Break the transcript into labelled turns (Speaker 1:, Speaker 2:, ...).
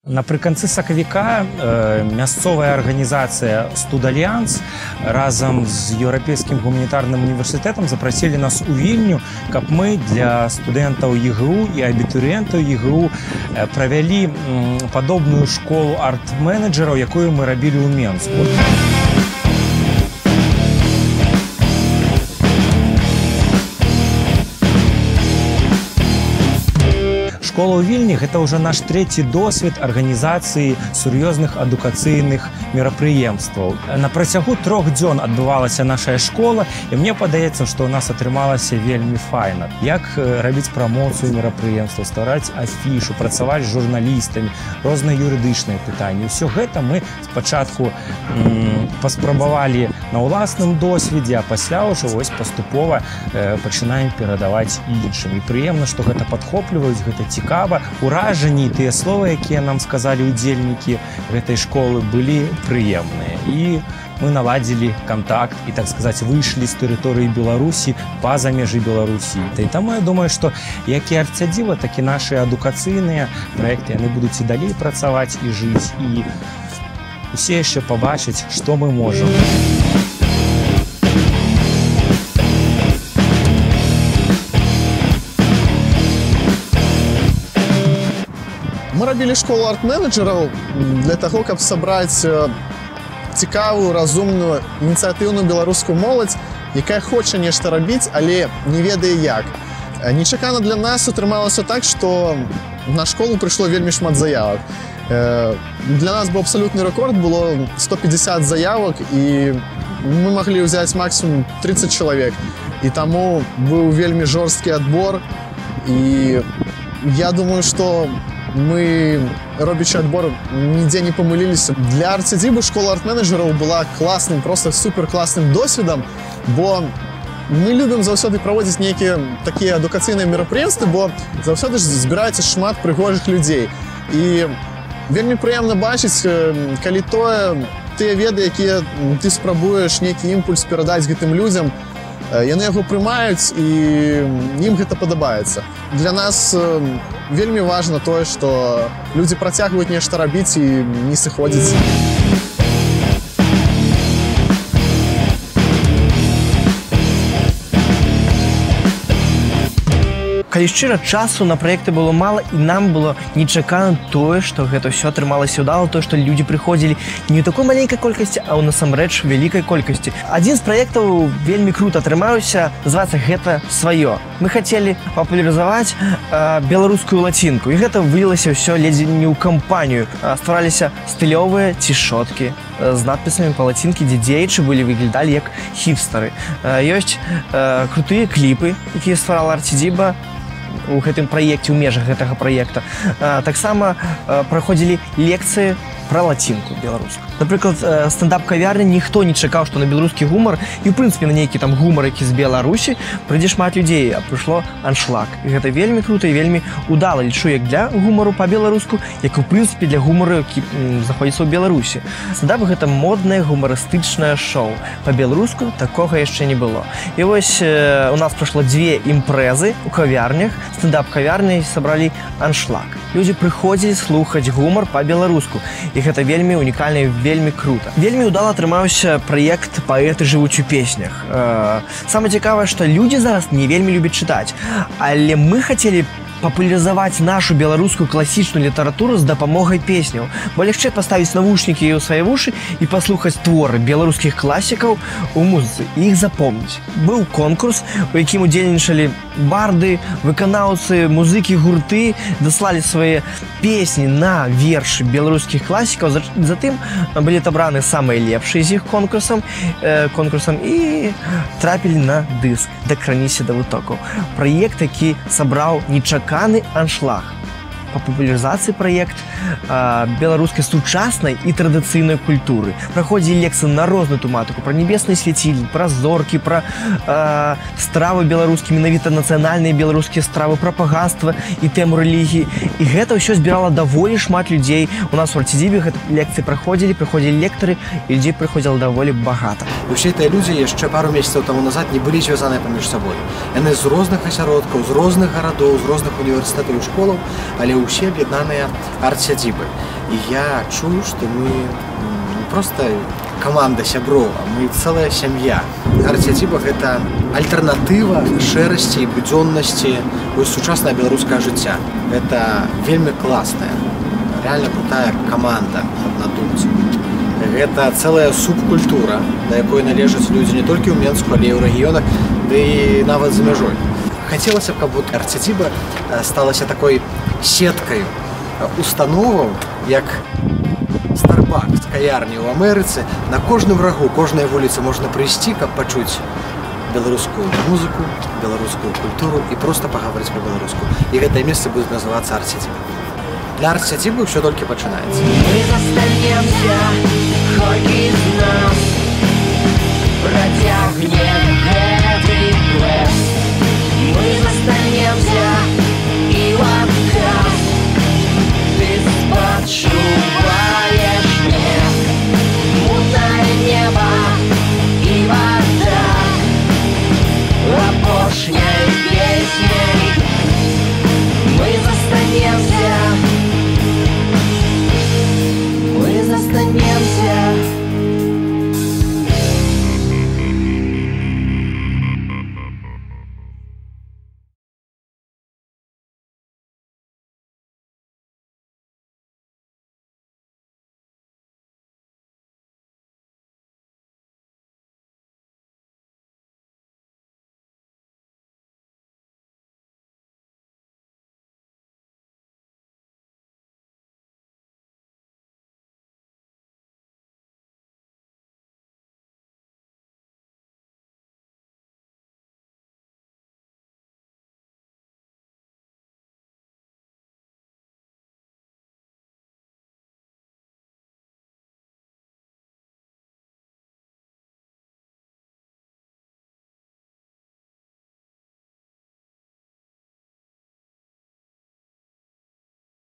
Speaker 1: Напрыканцы сакавіка мясцовая арганізацыя «Студальянс» разам з Еўрапейскім гуманітарным універсітэтам запрасілі нас у Вільню, каб мы для студэнтаў ЕГУ і абітурыентаў ЕГУ правялі падобную школу арт-менеджераў, якую мы рабілі ў Менску. Школа ў Вільні – гэта ўжо наш трэці досвед арганізацыі сур'ёзных адукацыйных мерапрыемстваў. На працягу 3 дзён адбывалася наша школа, і мне падаецца, што ў нас атрымалася вельмі файна. Як рабіць прамоцыю мерапрыемстваў, ствараць афішу, працаваць з журналістамі, розныя юрыдычныя пытанні. Усё гэта мы спачатку паспрабавалі на ўласным досведзе, а пасля ўжо паступова пачынаем перадаваць іншым. І прыемна, што гэта падхопліваюць, гэта цікава. Уражанні, тыя словы, якія нам сказалі ўдзельнікі гэтай школы, былі прыемныя. І мы наладзілі кантакт і, так сказаць, выйшлі з тэрыторыі Беларусі па-за межы Беларусі. І таму я думаю, што як і арцядзіва, так і нашы адукацыйныя праекты, яны будуць і далей працаваць і жыць, і усе яшчэ пабачаць, што мы можам.
Speaker 2: Мы рабілі школу арт-менеджераў для таго, каб сабраць цікавую, разумную, ініцыятыўную беларускую моладзь, якая хоча нешта рабіць, але не ведае як. Нечакана для нас атрымалася так, што на школу прыйшло вельмі шмат заявак. Для нас быў абсалютны рэкорд, было 150 заявак, і мы маглі ўзяць максімум 30 чалавек. І таму быў вельмі жорсткі адбор, і я думаю, што мы, робячы адбор, нідзе не памыліліся. Для арт-сядзібы школа арт-менеджераў была класным, просто суперкласным досведам, бо мы любім заўсёды праводзіць нейкія такія адукацыйныя мерапрыемствы, бо заўсёды ж збіраецца шмат прыгожых людзей. І вельмі прыемна бачыць, калі тыя веды, якія ты спрабуеш нейкі імпульс перадаць гэтым людзям, яны яго прымаюць, і ім гэта падабаецца. Для нас вельмі важна тое, што людзі працягваюць нешта рабіць і не сыходзяць.
Speaker 3: Калі шчыра, часу на праекты было мала, і нам было нечакана тое, што гэта ўсё атрымалася ўдала, тое, што людзі прыходзілі не ў такой маленькай колькасці, а ў насамрэч вялікай колькасці. Адзін з праектаў вельмі крута атрымаўся, называецца «Гэта сваё». Мы хацелі папулярызаваць беларускую лацінку, і гэта вылілася ўсё ледзь не ў кампанію. Ствараліся стылёвыя цішоткі з надпісамі па лацінкі, дзе дзеячы выглядалі як хіпстары. Ёсць крутыя кліпы, якія стварала арт-сядзіба у гэтым праекце, у межах гэтага праекта. Таксама праходзілі лекцыі пра лацінку беларускую. Напрыклад, стендап-кавярня, ніхто не чакаў, што на беларускі гумар і, ў прынцыпе, на нейкі там гумар, які з Беларусі, прыйдзе шмат людзей, а прыйшло аншлаг. І гэта вельмі крута і вельмі удала, лічу, як для гумару па-беларуску, як, у прынцыпе, для гумару, які знаходзіцца ў Беларусі. Стендап – гэта моднае гумарыстычнае шоу. Па-беларуску такога яшчэ не было. І вось у нас прайшло 2 імпрэзы ў кавярнях. Стендап-кавярняй сабралі аншлаг. Людзі прыходзілі слухаць гумар па-беларуску. І гэта вельмі унікальна і вельмі крута. Вельмі ўдала атрымаўся праект «Паэты жывуць у песнях». Самае цікавае, што людзі зараз не вельмі любяць чытаць, але мы хацелі папулярызаваць нашу беларускую класічную літаратуру з дапамогай песняў. Бо лягчэй паставіць навушнікі ў свае вушы і паслухаць творы беларускіх класікаў у музыцы і іх запомніць. Быў конкурс, у якім удзельнічалі барды, выканаўцы, музыкі, гурты, даслалі свае песні на вершы беларускіх класікаў. Затым былі адабраны самыя лепшыя з іх конкурсам і трапілі на дыск «Дакраніся да вытокаў». Праект, які сабраў нечаканы аншлаг. Па папулярызацыі праект беларускай сучаснай і традыцыйнай культуры. Праходзілі лекцыі на розную тэматыку, пра небесныя свяцілі, пра зоркі, пра стравы беларускія, менавіта нацыянальныя беларускія стравы, пра паганства і тэму рэлігіі. І гэта ўсё збірала даволі шмат людзей. У нас у арт-сядзібе гэты лекцыі праходзілі лектары, і людзей прыходзіла даволі багата.
Speaker 4: Усе тыя людзі яшчэ пару месяцаў таму назад не былі звязаныя паміж сабой. Яны з розных асяродкаў, з розных гарадоў, з розных універсітэтаў і школаў, але ўсе аб'яднаныя арт-сядзібы. І я чуў, што мы не проста каманда сяброў, а мы цэлая сям'я. Арт-сядзіба – гэта альтэрнатыва шэрасці і будзённасці вось сучаснае беларускае жыцця. Гэта вельмі класная, рэальна крутая каманда аднадумцаў. Гэта цэлая субкультура, да якой належаць людзі не толькі ў Менску, але і ў рэгіёнах, ды і нават за мяжой. Хацелася б, каб арт-сядзіба сталася такой сеткай установаў, як Starbucks, каярні ў Амерыцы. На кожным рагу, кожнай вуліцы можна прыйсці, каб пачуць беларускую музыку, беларускую культуру і проста пагаварыць па-беларуску. І гэтае месца будзе называцца арт-сядзіба. Для арт-сядзібы ўсё толькі пачынаецца.
Speaker 5: Мы застанемся, хоть из нас протягнет